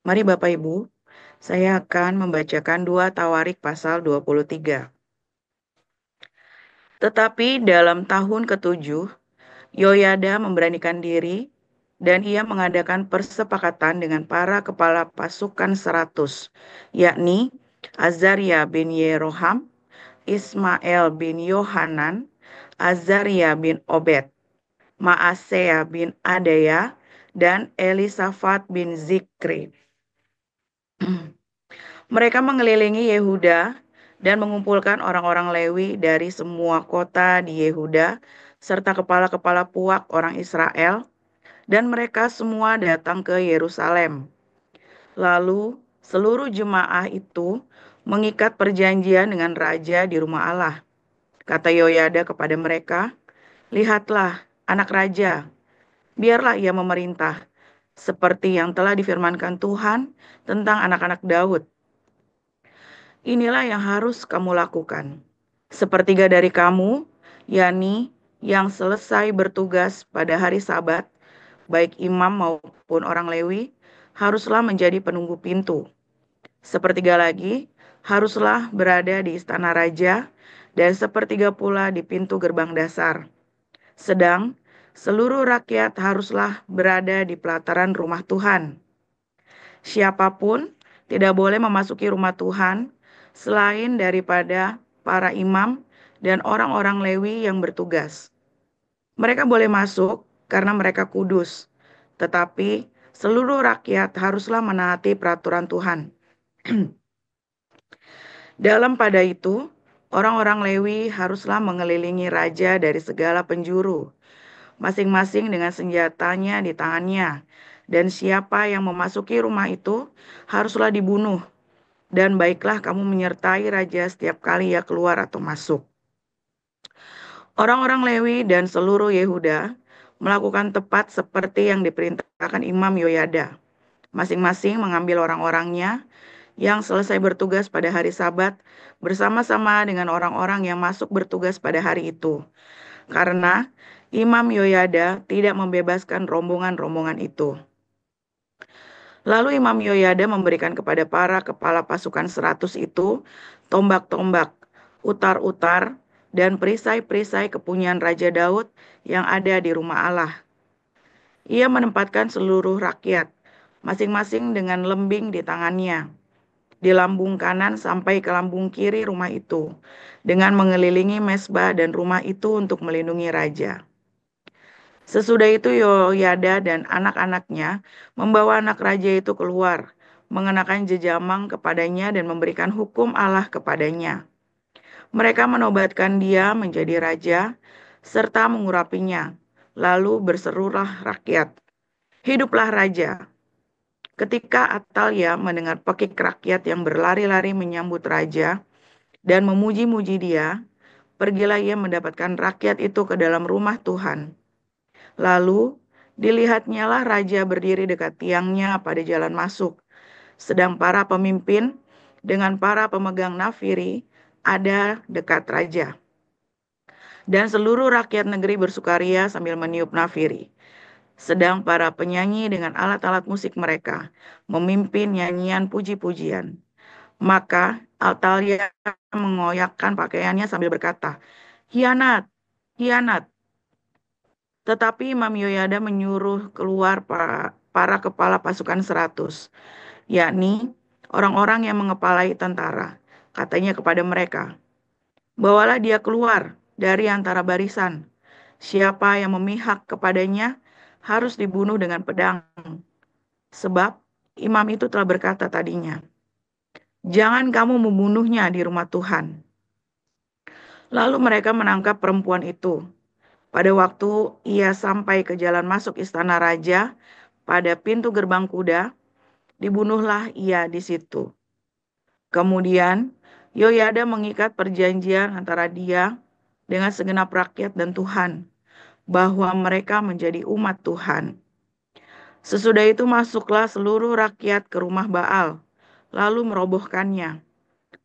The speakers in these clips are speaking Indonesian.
Mari Bapak Ibu, saya akan membacakan 2 Tawarik pasal 23. Tetapi dalam tahun ketujuh, Yoyada memberanikan diri dan ia mengadakan persepakatan dengan para kepala pasukan 100, yakni Azaria bin Yeroham, Ismail bin Yohanan, Azaria bin Obed, Maasea bin Adaya, dan Elisafat bin Zikri. Mereka mengelilingi Yehuda dan mengumpulkan orang-orang Lewi dari semua kota di Yehuda, serta kepala-kepala puak orang Israel, dan mereka semua datang ke Yerusalem. Lalu seluruh jemaah itu mengikat perjanjian dengan raja di rumah Allah. Kata Yoyada kepada mereka, "Lihatlah, anak raja, biarlah ia memerintah, seperti yang telah difirmankan Tuhan tentang anak-anak Daud. Inilah yang harus kamu lakukan. Sepertiga dari kamu, yakni yang selesai bertugas pada hari Sabat, baik imam maupun orang Lewi, haruslah menjadi penunggu pintu. Sepertiga lagi haruslah berada di istana raja, dan sepertiga pula di pintu gerbang dasar. Sedang seluruh rakyat haruslah berada di pelataran rumah Tuhan. Siapapun tidak boleh memasuki rumah Tuhan selain daripada para imam dan orang-orang Lewi yang bertugas. Mereka boleh masuk karena mereka kudus, tetapi seluruh rakyat haruslah menaati peraturan Tuhan. Dalam pada itu, orang-orang Lewi haruslah mengelilingi raja dari segala penjuru, masing-masing dengan senjatanya di tangannya, dan siapa yang memasuki rumah itu haruslah dibunuh. Dan baiklah kamu menyertai raja setiap kali ia keluar atau masuk. Orang-orang Lewi dan seluruh Yehuda melakukan tepat seperti yang diperintahkan Imam Yoyada. Masing-masing mengambil orang-orangnya yang selesai bertugas pada hari Sabat bersama-sama dengan orang-orang yang masuk bertugas pada hari itu. Karena Imam Yoyada tidak membebaskan rombongan-rombongan itu. Lalu Imam Yoyada memberikan kepada para kepala pasukan 100 itu tombak-tombak, utar-utar, dan perisai-perisai kepunyaan Raja Daud yang ada di rumah Allah. Ia menempatkan seluruh rakyat, masing-masing dengan lembing di tangannya, di lambung kanan sampai ke lambung kiri rumah itu, dengan mengelilingi mesbah dan rumah itu untuk melindungi raja. Sesudah itu Yoyada dan anak-anaknya membawa anak raja itu keluar, mengenakan jejamang kepadanya dan memberikan hukum Allah kepadanya. Mereka menobatkan dia menjadi raja, serta mengurapinya. Lalu berserulah rakyat, "Hiduplah raja!" Ketika Atalia mendengar pekik rakyat yang berlari-lari menyambut raja dan memuji-muji dia, pergilah ia mendapatkan rakyat itu ke dalam rumah Tuhan. Lalu dilihatnyalah raja berdiri dekat tiangnya pada jalan masuk, sedang para pemimpin dengan para pemegang nafiri ada dekat raja. Dan seluruh rakyat negeri bersukaria sambil meniup nafiri. Sedang para penyanyi dengan alat-alat musik mereka memimpin nyanyian puji-pujian. Maka Atalia mengoyakkan pakaiannya sambil berkata, "Hianat, hianat." Tetapi Imam Yoyada menyuruh keluar para kepala pasukan 100, yakni orang-orang yang mengepalai tentara. Katanya kepada mereka, "Bawalah dia keluar dari antara barisan. Siapa yang memihak kepadanya harus dibunuh dengan pedang. Sebab imam itu telah berkata tadinya, 'Jangan kamu membunuhnya di rumah Tuhan.'" Lalu mereka menangkap perempuan itu. Pada waktu ia sampai ke jalan masuk istana raja, pada pintu gerbang kuda, dibunuhlah ia di situ. Kemudian Yoyada mengikat perjanjian antara dia dengan segenap rakyat dan Tuhan, bahwa mereka menjadi umat Tuhan. Sesudah itu masuklah seluruh rakyat ke rumah Baal, lalu merobohkannya.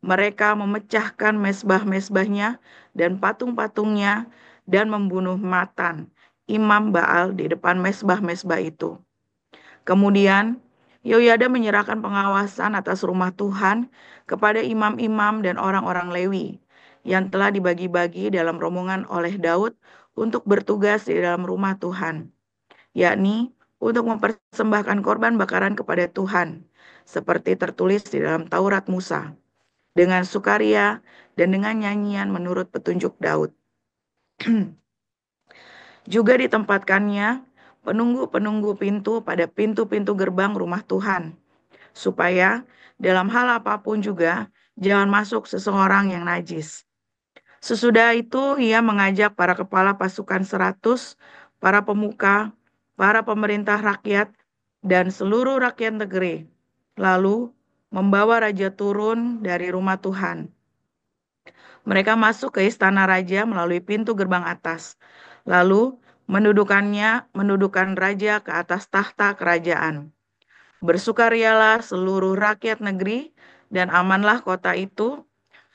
Mereka memecahkan mesbah-mesbahnya dan patung-patungnya dan membunuh Matan, imam Baal di depan mesbah-mesbah itu. Kemudian Yehoyada menyerahkan pengawasan atas rumah Tuhan kepada imam-imam dan orang-orang Lewi yang telah dibagi-bagi dalam rombongan oleh Daud untuk bertugas di dalam rumah Tuhan, yakni untuk mempersembahkan korban bakaran kepada Tuhan, seperti tertulis di dalam Taurat Musa, dengan sukaria dan dengan nyanyian menurut petunjuk Daud. Juga ditempatkannya penunggu-penunggu pintu pada pintu-pintu gerbang rumah Tuhan, supaya dalam hal apapun juga jangan masuk seseorang yang najis. Sesudah itu ia mengajak para kepala pasukan 100, para pemuka, para pemerintah rakyat, dan seluruh rakyat negeri. Lalu membawa raja turun dari rumah Tuhan. Mereka masuk ke istana raja melalui pintu gerbang atas. Lalu mendudukan raja ke atas tahta kerajaan. Bersukarialah seluruh rakyat negeri dan amanlah kota itu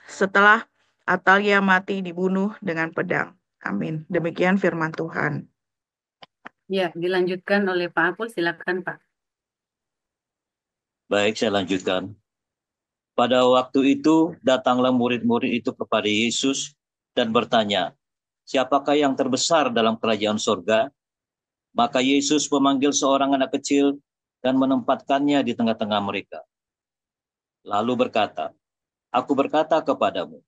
setelah Atalia mati dibunuh dengan pedang. Amin. Demikian firman Tuhan. Ya, dilanjutkan oleh Pak Apul, silakan Pak. Baik, saya lanjutkan. Pada waktu itu datanglah murid-murid itu kepada Yesus dan bertanya, siapakah yang terbesar dalam kerajaan sorga? Maka Yesus memanggil seorang anak kecil dan menempatkannya di tengah-tengah mereka. Lalu berkata, aku berkata kepadamu,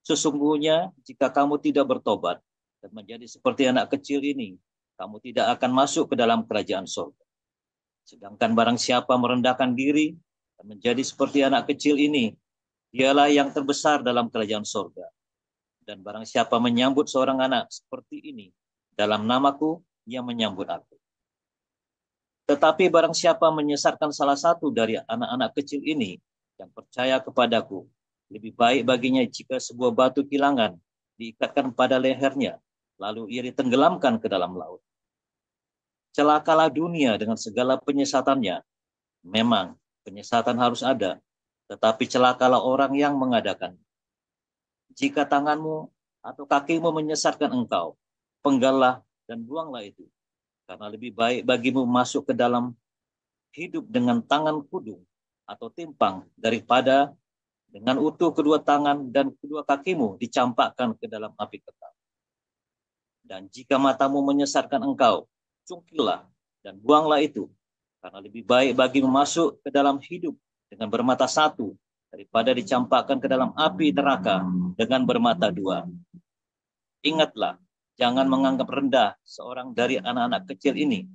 sesungguhnya jika kamu tidak bertobat dan menjadi seperti anak kecil ini, kamu tidak akan masuk ke dalam kerajaan sorga. Sedangkan barang siapa merendahkan diri dan menjadi seperti anak kecil ini, dialah yang terbesar dalam kerajaan sorga. Dan barang siapa menyambut seorang anak seperti ini, dalam namaku, ia menyambut aku. Tetapi barang siapa menyesatkan salah satu dari anak-anak kecil ini yang percaya kepadaku, lebih baik baginya jika sebuah batu kilangan diikatkan pada lehernya, lalu ia ditenggelamkan ke dalam laut. Celakalah dunia dengan segala penyesatannya. Memang penyesatan harus ada, tetapi celakalah orang yang mengadakan. Jika tanganmu atau kakimu menyesatkan engkau, penggallah dan buanglah itu. Karena lebih baik bagimu masuk ke dalam hidup dengan tangan kudung atau timpang daripada dengan utuh kedua tangan dan kedua kakimu dicampakkan ke dalam api kekal. Dan jika matamu menyesatkan engkau, cungkillah dan buanglah itu. Karena lebih baik bagimu masuk ke dalam hidup dengan bermata satu daripada dicampakkan ke dalam api neraka dengan bermata dua. Ingatlah, jangan menganggap rendah seorang dari anak-anak kecil ini,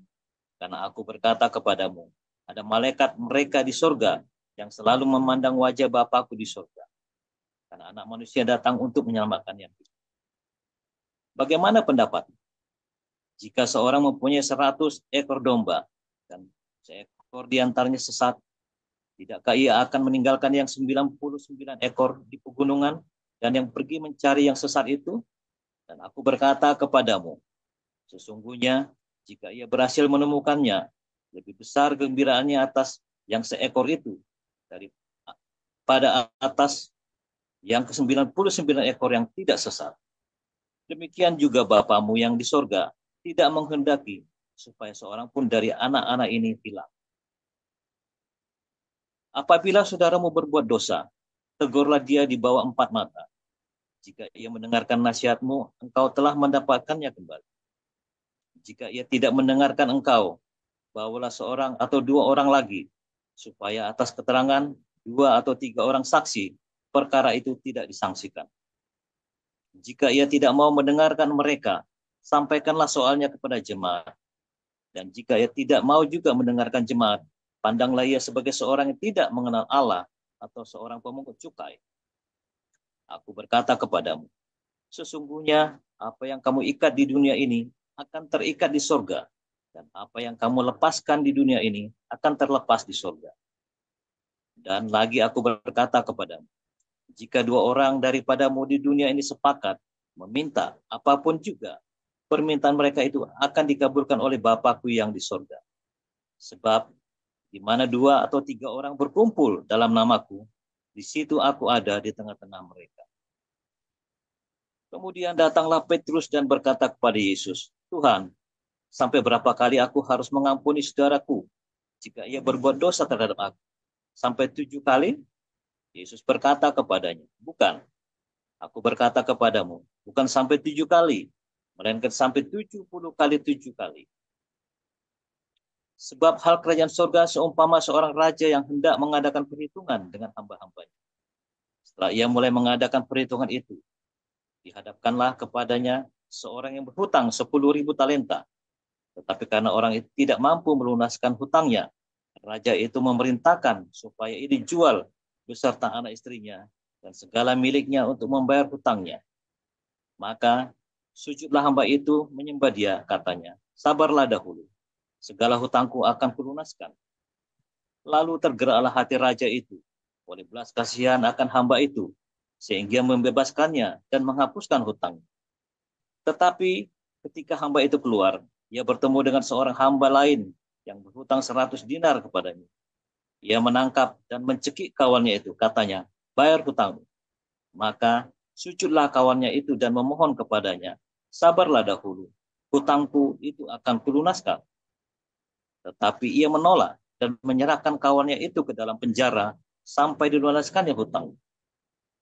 karena aku berkata kepadamu, ada malaikat mereka di sorga yang selalu memandang wajah Bapakku di sorga. Karena anak manusia datang untuk menyelamatkan yang hidup. Bagaimana pendapat? Jika seorang mempunyai 100 ekor domba dan seekor diantaranya sesat, tidakkah ia akan meninggalkan yang 99 ekor di pegunungan dan yang pergi mencari yang sesat itu? Dan aku berkata kepadamu, sesungguhnya jika ia berhasil menemukannya, lebih besar gembiraannya atas yang seekor itu daripada atas yang ke-99 ekor yang tidak sesat. Demikian juga Bapamu yang di sorga tidak menghendaki supaya seorang pun dari anak-anak ini hilang. Apabila saudaramu berbuat dosa, tegurlah dia di bawah 4 mata. Jika ia mendengarkan nasihatmu, engkau telah mendapatkannya kembali. Jika ia tidak mendengarkan engkau, bawalah seorang atau 2 orang lagi, supaya atas keterangan 2 atau 3 orang saksi, perkara itu tidak disangsikan. Jika ia tidak mau mendengarkan mereka, sampaikanlah soalnya kepada jemaat. Dan jika ia tidak mau juga mendengarkan jemaat, pandanglah ia sebagai seorang yang tidak mengenal Allah atau seorang pemungut cukai. Aku berkata kepadamu, sesungguhnya apa yang kamu ikat di dunia ini akan terikat di sorga, dan apa yang kamu lepaskan di dunia ini akan terlepas di sorga. Dan lagi aku berkata kepadamu, jika 2 orang daripadamu di dunia ini sepakat meminta apapun juga, permintaan mereka itu akan dikabulkan oleh Bapakku yang di sorga. Sebab di mana 2 atau 3 orang berkumpul dalam namaku, di situ aku ada di tengah-tengah mereka. Kemudian datanglah Petrus dan berkata kepada Yesus, Tuhan, sampai berapa kali aku harus mengampuni saudaraku jika ia berbuat dosa terhadap aku? Sampai 7 kali? Yesus berkata kepadanya, bukan. Aku berkata kepadamu, bukan sampai 7 kali, melainkan sampai 70 kali 7 kali. Sebab hal kerajaan surga seumpama seorang raja yang hendak mengadakan perhitungan dengan hamba-hambanya. Setelah ia mulai mengadakan perhitungan itu, dihadapkanlah kepadanya seorang yang berhutang 10.000 talenta. Tetapi karena orang itu tidak mampu melunaskan hutangnya, raja itu memerintahkan supaya ia dijual beserta anak istrinya dan segala miliknya untuk membayar hutangnya. Maka sujudlah hamba itu menyembah dia, katanya, sabarlah dahulu, segala hutangku akan kulunaskan. Lalu tergeraklah hati raja itu oleh belas kasihan akan hamba itu, sehingga membebaskannya dan menghapuskan hutang. Tetapi ketika hamba itu keluar, ia bertemu dengan seorang hamba lain yang berhutang 100 dinar kepadanya. Ia menangkap dan mencekik kawannya itu, katanya, bayar hutangmu. Maka sujudlah kawannya itu dan memohon kepadanya, sabarlah dahulu, hutangku itu akan kulunaskan. Tetapi ia menolak dan menyerahkan kawannya itu ke dalam penjara sampai dilunaskannya hutang.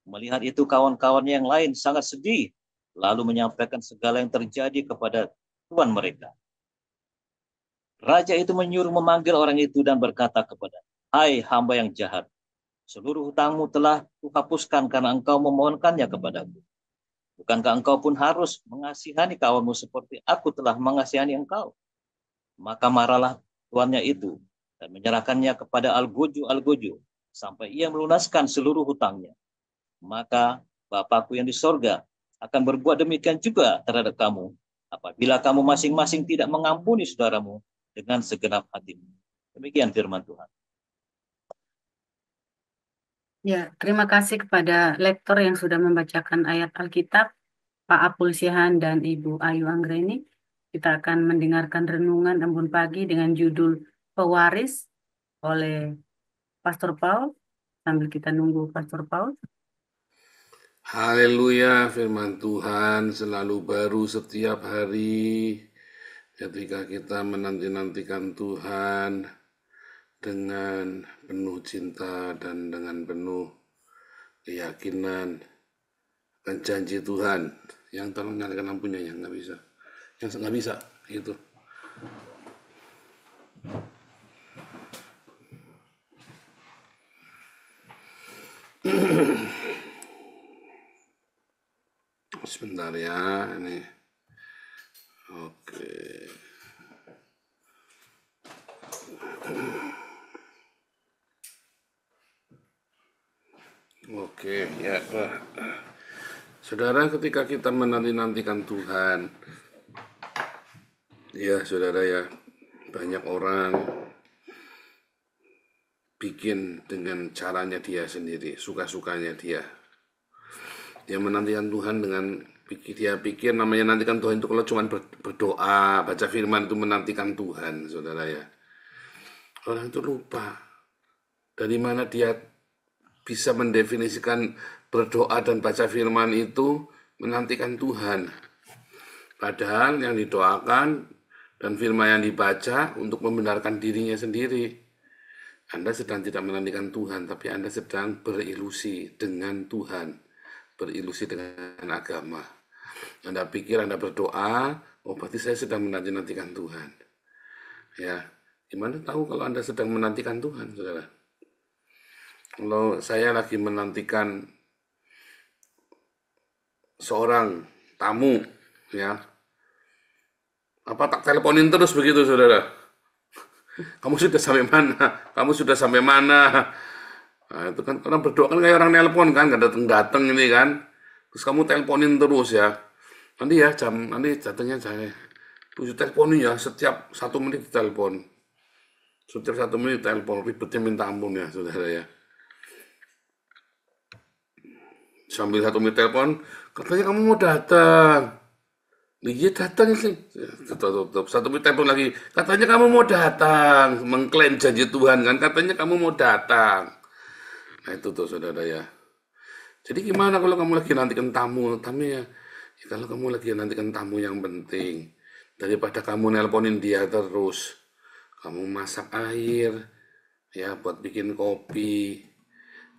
Melihat itu kawan-kawannya yang lain sangat sedih, lalu menyampaikan segala yang terjadi kepada tuan mereka. Raja itu menyuruh memanggil orang itu dan berkata kepada, hai hamba yang jahat, seluruh hutangmu telah kuhapuskan karena engkau memohonkannya kepadaku. Bukankah engkau pun harus mengasihani kawanmu seperti aku telah mengasihani engkau? Maka marahlah tuannya itu dan menyerahkannya kepada Al-Gojo sampai ia melunaskan seluruh hutangnya. Maka Bapakku yang di sorga akan berbuat demikian juga terhadap kamu apabila kamu masing-masing tidak mengampuni saudaramu dengan segenap hatimu. Demikian firman Tuhan. Ya, terima kasih kepada lektor yang sudah membacakan ayat Alkitab, Pak Apul Sihan dan Ibu Ayu Anggreni. Kita akan mendengarkan renungan embun pagi dengan judul Pewaris oleh Pastor Paul. Sambil kita nunggu Pastor Paul. Haleluya, firman Tuhan selalu baru setiap hari ketika kita menanti-nantikan Tuhan dengan penuh cinta dan dengan penuh keyakinan dan janji Tuhan. Yang tolong nyalakan lampunya ya, nggak bisa. Yang nggak bisa, itu. Sebentar ya, ini. Oke. Oke, ya. Saudara, ketika kita menanti-nantikan Tuhan, ya saudara ya, banyak orang bikin dengan caranya dia sendiri, suka-sukanya dia. Dia menantikan Tuhan dengan dia pikir namanya nantikan Tuhan itu kalau cuma berdoa, baca firman itu menantikan Tuhan, saudara ya. Orang itu lupa dari mana dia bisa mendefinisikan berdoa dan baca firman itu menantikan Tuhan. Padahal yang didoakan dan firman yang dibaca untuk membenarkan dirinya sendiri. Anda sedang tidak menantikan Tuhan, tapi Anda sedang berilusi dengan Tuhan. Berilusi dengan agama. Anda pikir Anda berdoa, oh berarti saya sedang menanti-nantikan Tuhan. Ya, gimana tahu kalau Anda sedang menantikan Tuhan, saudara? Kalau saya lagi menantikan seorang tamu, ya, apa tak teleponin terus begitu, saudara? Kamu sudah sampai mana? Kamu sudah sampai mana? Nah, itu kan orang berdoa kan kayak orang nelpon kan, gak datang-datang ini kan. Terus kamu teleponin terus ya. Nanti ya nanti datangnya saya. Tujuh teleponin ya, setiap 1 menit telepon. Setiap 1 menit telepon, ribetnya minta ampun ya, saudara ya. Sambil 1 menit telepon, katanya kamu mau datang. Iya datang sih. Tutup. 1 menit telepon lagi, katanya kamu mau datang. Mengklaim janji Tuhan kan, katanya kamu mau datang. Nah itu tuh saudara ya. Jadi gimana kalau kamu lagi nantikan tamu ya, kalau kamu lagi nantikan tamu yang penting, daripada kamu nelponin dia terus, kamu masak air, ya buat bikin kopi,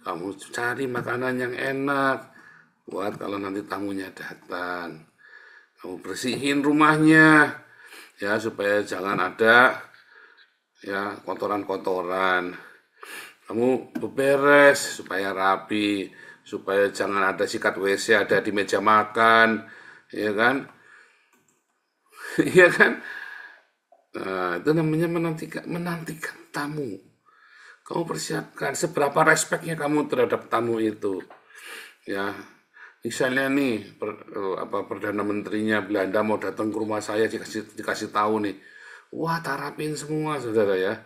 kamu cari makanan yang enak, buat kalau nanti tamunya datang. Kamu bersihin rumahnya, ya supaya jangan ada ya kotoran-kotoran. Kamu beberes supaya rapi, supaya jangan ada sikat WC ada di meja makan, ya kan? Iya kan? Nah, itu namanya menantikan tamu. Kamu persiapkan seberapa respeknya kamu terhadap tamu itu. Ya, misalnya nih perdana menterinya Belanda mau datang ke rumah saya dikasih tahu nih. Wah, tak rapiin semua, saudara ya.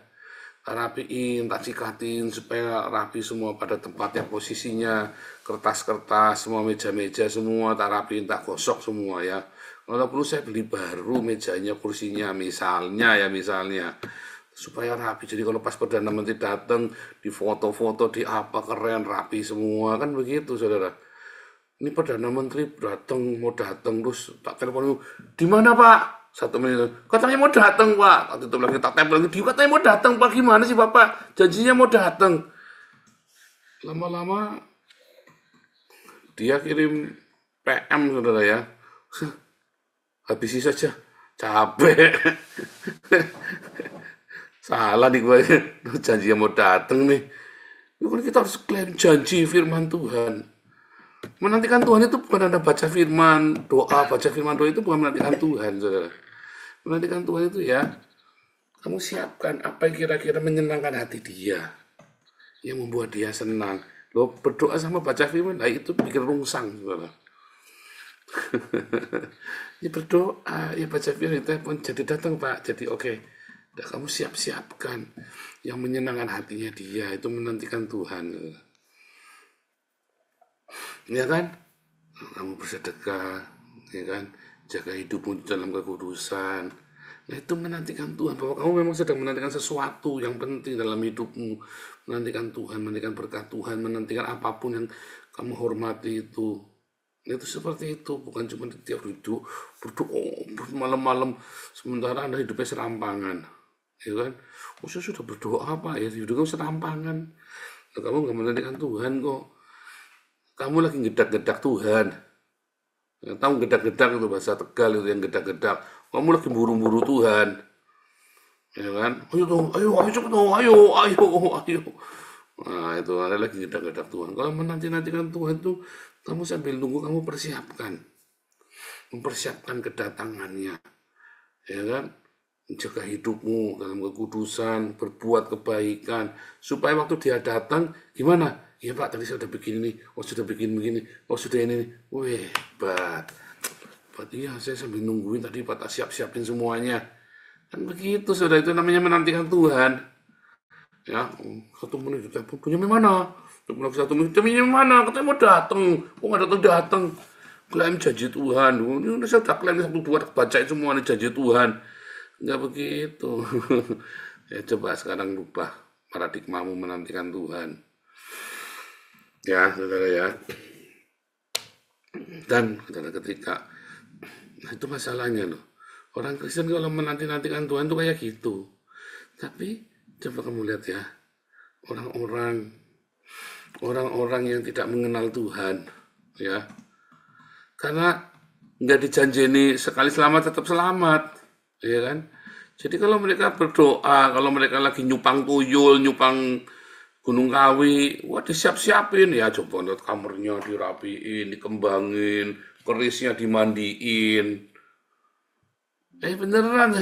Tak rapiin, tak sikatin supaya rapi semua pada tempatnya posisinya, kertas-kertas, semua meja-meja semua tak rapiin, tak gosok semua ya. Kalau perlu saya beli baru mejanya, kursinya, misalnya supaya rapi. Jadi kalau pas perdana menteri datang, di foto-foto, di apa keren, rapi semua kan begitu, saudara. Ini perdana menteri mau datang terus tak telepon, di mana Pak? 1 menit, katanya mau datang Pak. Waktu itu lagi tak telepon lagi, katanya mau datang Pak. Gimana sih Bapak? Janjinya mau datang. Lama-lama dia kirim PM, saudara ya. Habisi saja, capek. Salah nih gue, janjinya mau datang nih. Kita harus klaim janji firman Tuhan. Menantikan Tuhan itu bukan Anda baca firman doa itu bukan menantikan Tuhan, saudara. Menantikan Tuhan itu ya, kamu siapkan apa yang kira-kira menyenangkan hati dia, yang membuat dia senang. Lo berdoa sama baca firman, nah itu bikin rungsang, saudara. Ya berdoa, ya baca firman, itu pun jadi datang Pak, jadi oke. Nah, kamu siapkan yang menyenangkan hatinya dia, itu menantikan Tuhan, saudara. Ya kan? Kamu bersedekah, ya kan? Jaga hidupmu dalam kekudusan. Nah, itu menantikan Tuhan, bahwa kamu memang sedang menantikan sesuatu yang penting dalam hidupmu. Menantikan Tuhan, menantikan berkat Tuhan, menantikan apapun yang kamu hormati itu. Nah, itu seperti itu, bukan cuma tiap duduk berdoa malam-malam sementara Anda hidupnya serampangan. Ya kan? Oh, saya sudah berdoa apa ya? Hidupnya serampangan. Nah, kamu nggak menantikan Tuhan kok. Kamu lagi gedak-gedak Tuhan. Ya, tahu gedak-gedak itu bahasa Tegal itu yang gedak-gedak. Kamu lagi buru-buru Tuhan. Ya kan? Ayo dong, ayo cepet dong, ayo. Nah, itu ada lagi gedak-gedak Tuhan. Kalau menanti-nantikan Tuhan tuh, kamu sambil nunggu kamu persiapkan. Mempersiapkan kedatangannya. Ya kan? Menjaga hidupmu dalam kekudusan, berbuat kebaikan, supaya waktu dia datang, gimana? Iya Pak, tadi saya udah bikin ini, oh sudah bikin begini, oh sudah ini, weh, hebat. Iya, saya sambil nungguin tadi Pak, tak siap-siapin semuanya. Kan begitu, saudara, itu namanya menantikan Tuhan. Ya, 1 menit, punya mana? 1 menit, punya mana? Katanya mau datang, kok nggak datang-datang? Klaim janji Tuhan, ini saya tak klaim 1, 2, bacain semua nih janji Tuhan. Nggak begitu. Ya coba sekarang rubah paradigmamu menantikan Tuhan. Ya, saudara ya. Dan saudara ketika, nah itu masalahnya loh. Orang Kristen kalau menanti-nantikan Tuhan tuh kayak gitu. Tapi coba kamu lihat ya, orang-orang yang tidak mengenal Tuhan, ya, karena nggak dijanjeni sekali selamat tetap selamat, ya kan? Jadi kalau mereka berdoa, kalau mereka lagi nyupang tuyul, nyupang Gunung Kawi, wah disiap-siapin ya, coba lihat kamarnya dirapiin, dikembangin, kerisnya dimandiin. Beneran,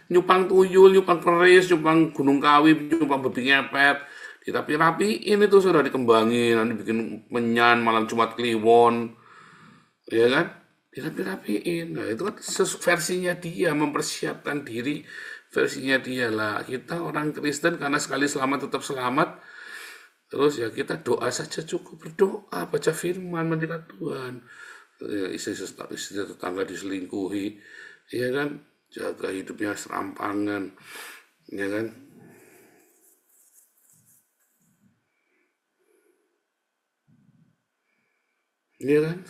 nyupang tuyul, nyupang keris, nyupang Gunung Kawi, nyupang babi ngepet, dirapi-rapiin itu sudah dikembangin, nanti bikin menyan malam Jumat Kliwon, ya kan? Dirapi-rapiin. Nah, itu kan versinya dia, mempersiapkan diri versinya dia lah. Kita orang Kristen karena sekali selamat tetap selamat, terus ya kita doa saja cukup, berdoa, baca firman, mendekat Tuhan. Ya, istri tetangga diselingkuhi, ya kan? Jaga hidupnya serampangan, ya kan? Iya kan?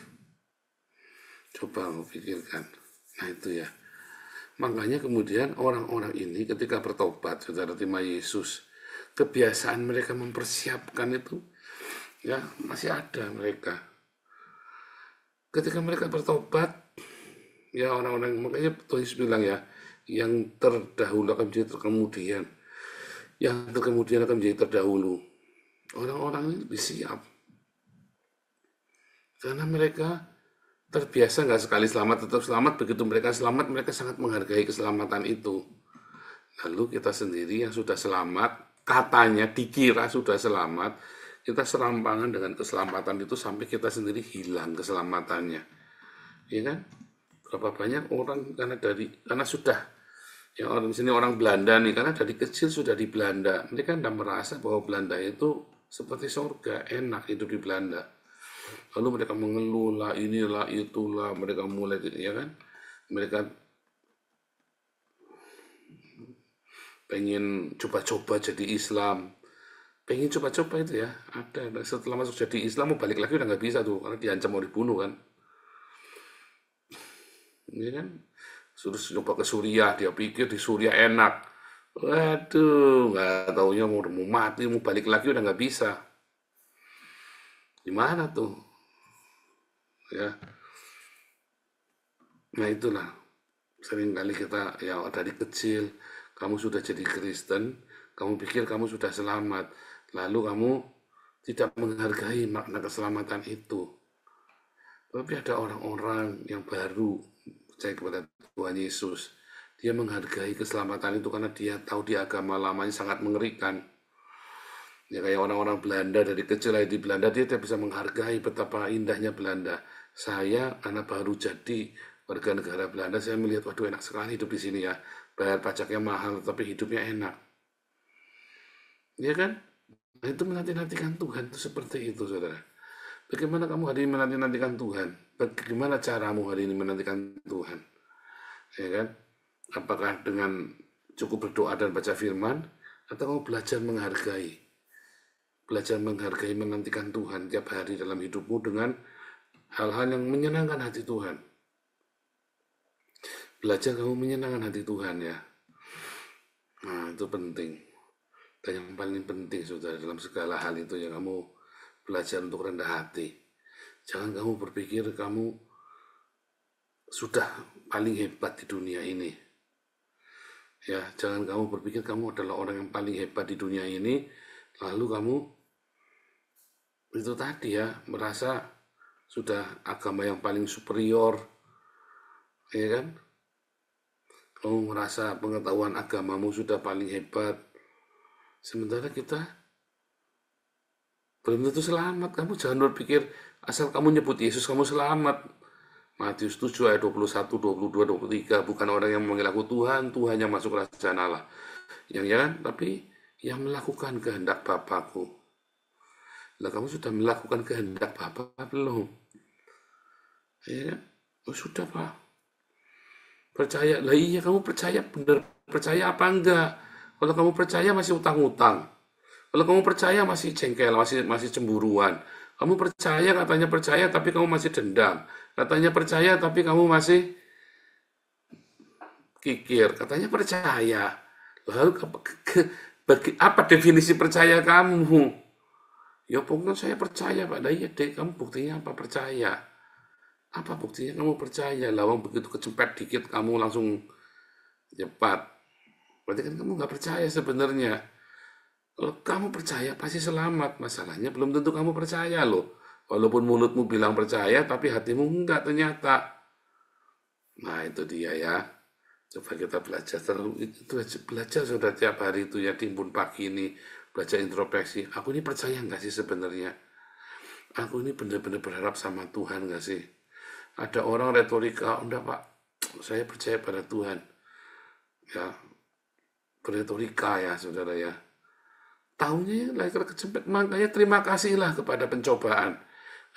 Coba mau pikirkan. Nah itu ya. Makanya kemudian orang-orang ini ketika bertobat, saudara terima Yesus, kebiasaan mereka mempersiapkan itu ya masih ada mereka. Ketika mereka bertobat, ya orang-orang, makanya Tuhan Yesus bilang ya, yang terdahulu akan menjadi terkemudian, yang terkemudian akan menjadi terdahulu. Orang-orang ini disiap karena mereka terbiasa nggak sekali selamat tetap selamat. Begitu mereka selamat, mereka sangat menghargai keselamatan itu. Lalu kita sendiri yang sudah selamat, katanya dikira sudah selamat, kita serampangan dengan keselamatan itu sampai kita sendiri hilang keselamatannya. Ya kan? Berapa banyak orang karena sudah, yang orang di sini orang Belanda nih, karena dari kecil sudah di Belanda, mereka tidak merasa bahwa Belanda itu seperti surga, enak hidup di Belanda. Lalu mereka mengeluh lah, inilah, itulah, mereka mulai, ya kan? Mereka pengen coba-coba jadi Islam, pengen coba-coba itu ya, ada. Setelah masuk jadi Islam, mau balik lagi udah nggak bisa tuh, karena diancam mau dibunuh kan. Ini kan, suruh coba ke Suriah, dia pikir di Suriah enak. Waduh, nggak taunya mau mati, mau balik lagi udah nggak bisa. Gimana tuh? Ya, nah itulah. Seringkali kita ya dari kecil, kamu sudah jadi Kristen, kamu pikir kamu sudah selamat, lalu kamu tidak menghargai makna keselamatan itu. Tapi ada orang-orang yang baru percaya kepada Tuhan Yesus, dia menghargai keselamatan itu karena dia tahu di agama lamanya sangat mengerikan. Ya kayak orang-orang Belanda dari kecil di Belanda, dia tidak bisa menghargai betapa indahnya Belanda. Saya karena baru jadi warga negara Belanda, saya melihat waduh enak sekali hidup di sini ya. Bayar pajaknya mahal tapi hidupnya enak. Ya kan? Nah, itu menanti-nantikan Tuhan itu seperti itu, saudara. Bagaimana kamu hari ini menanti-nantikan Tuhan? Bagaimana caramu hari ini menantikan Tuhan? Ya kan? Apakah dengan cukup berdoa dan baca firman, atau kamu belajar menghargai? Belajar menghargai, menantikan Tuhan tiap hari dalam hidupmu dengan hal-hal yang menyenangkan hati Tuhan. Belajar kamu menyenangkan hati Tuhan ya. Nah itu penting. Dan yang paling penting saudara dalam segala hal itu ya kamu belajar untuk rendah hati. Jangan kamu berpikir kamu sudah paling hebat di dunia ini. Ya, jangan kamu berpikir kamu adalah orang yang paling hebat di dunia ini, lalu kamu itu tadi ya merasa sudah agama yang paling superior, ya kan? Kamu merasa pengetahuan agamamu sudah paling hebat, sementara kita belum tentu selamat. Kamu jangan berpikir asal kamu nyebut Yesus kamu selamat. Matius 7 ayat 21, 22, 23, bukan orang yang memanggil aku Tuhan, Tuhan yang masuk kerajaan Allah. Yang ya kan? Tapi yang melakukan kehendak Bapakku. Lah kamu sudah melakukan kehendak Bapa belum? Ya kan? Oh, sudah Pak. Percaya. Lah iya kamu percaya benar. Percaya apa enggak? Kalau kamu percaya masih utang-utang. Kalau kamu percaya masih jengkel, masih cemburuan. Kamu percaya katanya percaya tapi kamu masih dendam. Katanya percaya tapi kamu masih kikir. Katanya percaya. Lalu apa definisi percaya kamu? Ya pokoknya saya percaya Pak. Nah iya deh, kamu buktinya apa percaya? Apa buktinya kamu percaya? Lawang begitu kecempet dikit kamu langsung cepat. Berarti kan kamu nggak percaya sebenarnya. Kalau kamu percaya pasti selamat. Masalahnya belum tentu kamu percaya loh. Walaupun mulutmu bilang percaya, tapi hatimu enggak ternyata. Nah itu dia ya. Coba kita belajar terus. Itu belajar sudah tiap hari itu ya di Imbun Pagi ini. Belajar introspeksi, aku ini percaya nggak sih sebenarnya? Aku ini benar-benar berharap sama Tuhan nggak sih? Ada orang retorika, enggak Pak, saya percaya pada Tuhan. Ya, berretorika ya saudara ya. Tahunya lahir kecempet, makanya terima kasihlah kepada pencobaan.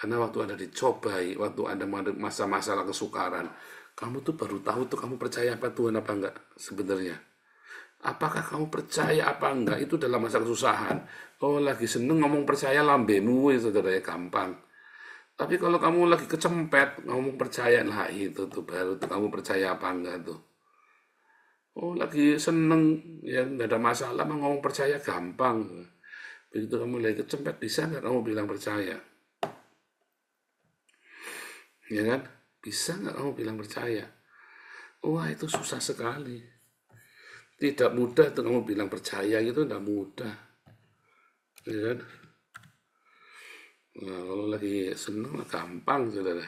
Karena waktu Anda dicobai, waktu Anda masa-masa kesukaran, kamu tuh baru tahu tuh kamu percaya apa Tuhan apa enggak sebenarnya. Apakah kamu percaya apa enggak itu dalam masa kesusahan? Oh lagi seneng ngomong percaya lambemu itu saudara ya gampang. Tapi kalau kamu lagi kecempet ngomong percaya lah itu tuh baru tuh kamu percaya apa enggak tuh. Oh, lagi seneng, ya nggak ada masalah, mau ngomong percaya gampang. Begitu kamu lagi kecempet, bisa nggak kamu bilang percaya? Ya kan? Bisa nggak kamu bilang percaya? Wah, itu susah sekali. Tidak mudah tuh kamu bilang percaya gitu, tidak mudah. Ya kan? Nah, kalau lagi seneng mah gampang, saudara.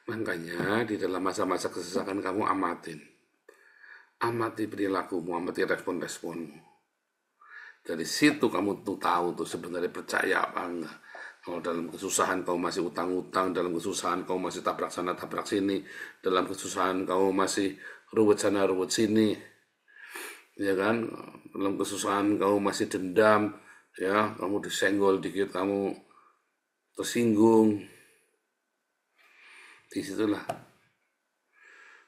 Makanya di dalam masa-masa kesesakan kamu amatin. Amati perilakumu, amati respon-responmu. Dari situ kamu tuh tahu tuh sebenarnya percaya apa enggak. Kalau dalam kesusahan kau masih utang-utang, dalam kesusahan kau masih tabrak sana tabrak sini, dalam kesusahan kau masih ruwet sana ruwet sini, ya kan? Dalam kesusahan kau masih dendam, ya, kamu disenggol dikit, kamu tersinggung. Disitulah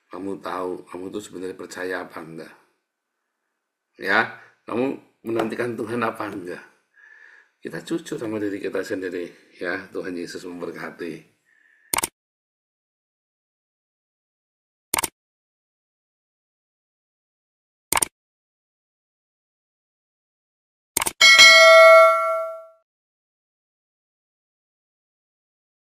kamu tahu kamu tuh sebenarnya percaya apa enggak. Ya, kamu menantikan Tuhan apa enggak. Kita jujur sama diri kita sendiri, ya. Tuhan Yesus memberkati.